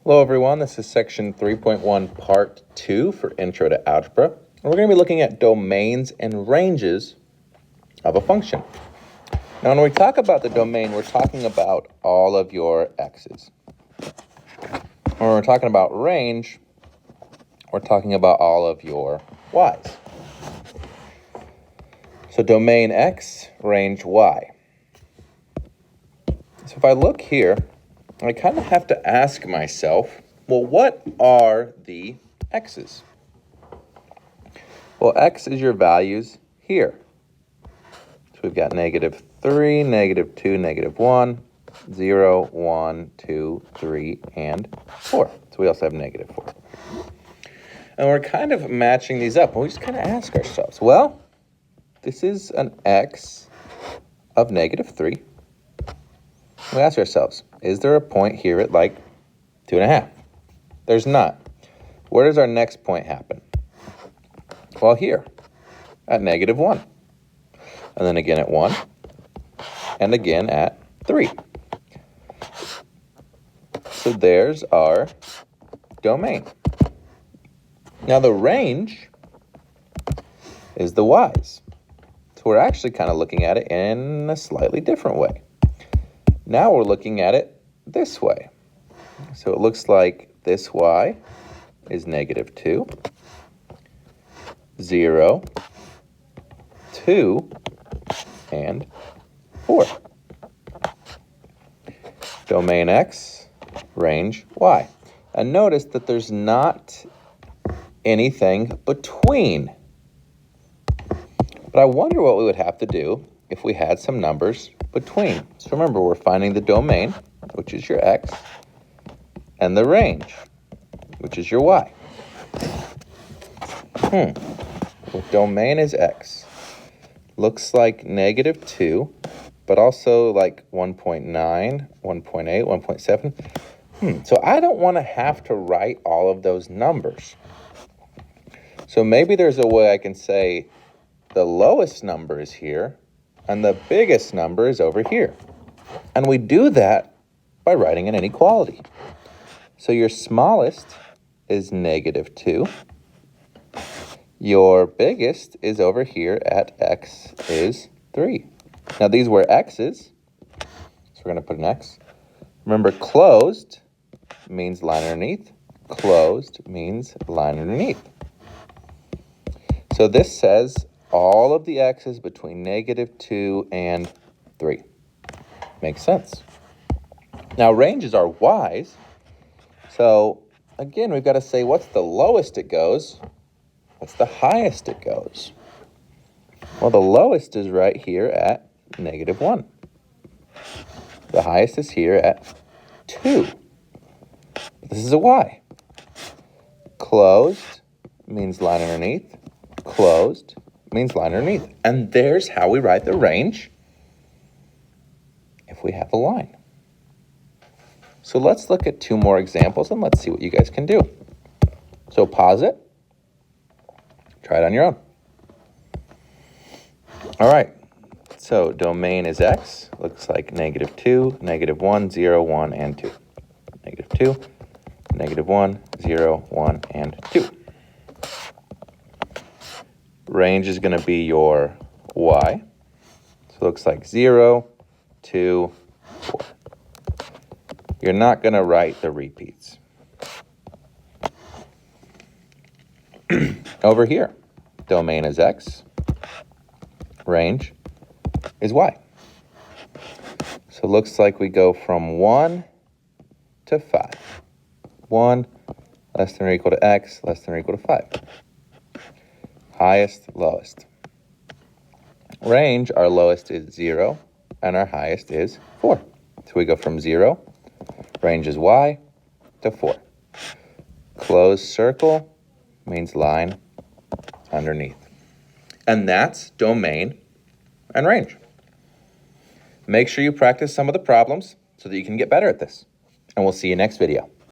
Hello everyone, this is section 3.1 part 2 for Intro to Algebra. And we're going to be looking at domains and ranges of a function. Now when we talk about the domain, we're talking about all of your x's. When we're talking about range, we're talking about all of your y's. So domain x, range y. So if I look here, I kind of have to ask myself, well, what are the x's? Well, x is your values here. So we've got -3, -2, -1, 0, 1, 2, 3, and 4. So we also have -4. And we're kind of matching these up. And we just kind of ask ourselves, well, this is an x of -3. We ask ourselves, is there a point here at like 2.5? There's not. Where does our next point happen? Well, here, at -1. And then again at 1, and again at 3. So there's our domain. Now the range is the y's. So we're actually kind of looking at it in a slightly different way. Now we're looking at it this way. So it looks like this y is -2, 0, 2, and 4. Domain x, range y. And notice that there's not anything between. But I wonder what we would have to do if we had some numbers between. So remember, we're finding the domain, which is your x, and the range, which is your y. The domain is x. Looks like -2, but also like 1.9, 1.8, 1.7. So I don't want to have to write all of those numbers. So maybe there's a way I can say the lowest number is here, and the biggest number is over here. And we do that by writing an inequality. So your smallest is -2. Your biggest is over here at x is 3. Now these were x's, so we're going to put an x. Remember, closed means line underneath. Closed means line underneath. So this says all of the x's between -2 and 3. Makes sense. Now ranges are y's. So again, we've got to say what's the lowest it goes, what's the highest it goes. Well, the lowest is right here at -1. The highest is here at 2. This is a y. Closed means line underneath. Closed means line underneath. And there's how we write the range if we have a line. So let's look at 2 more examples and let's see what you guys can do. So pause it. Try it on your own. All right. So domain is x. Looks like -2, -1, 0, 1, and 2. -2, -1, 0, 1, and 2. Range is going to be your y. So it looks like 0, 2, 4. You're not going to write the repeats. Over here, domain is x. Range is y. So it looks like we go from 1 to 5. 1 less than or equal to x, less than or equal to 5. Highest, lowest. Range, our lowest is 0, and our highest is 4. So we go from 0, range is y, to 4. Closed circle means line underneath. And that's domain and range. Make sure you practice some of the problems so that you can get better at this. And we'll see you next video.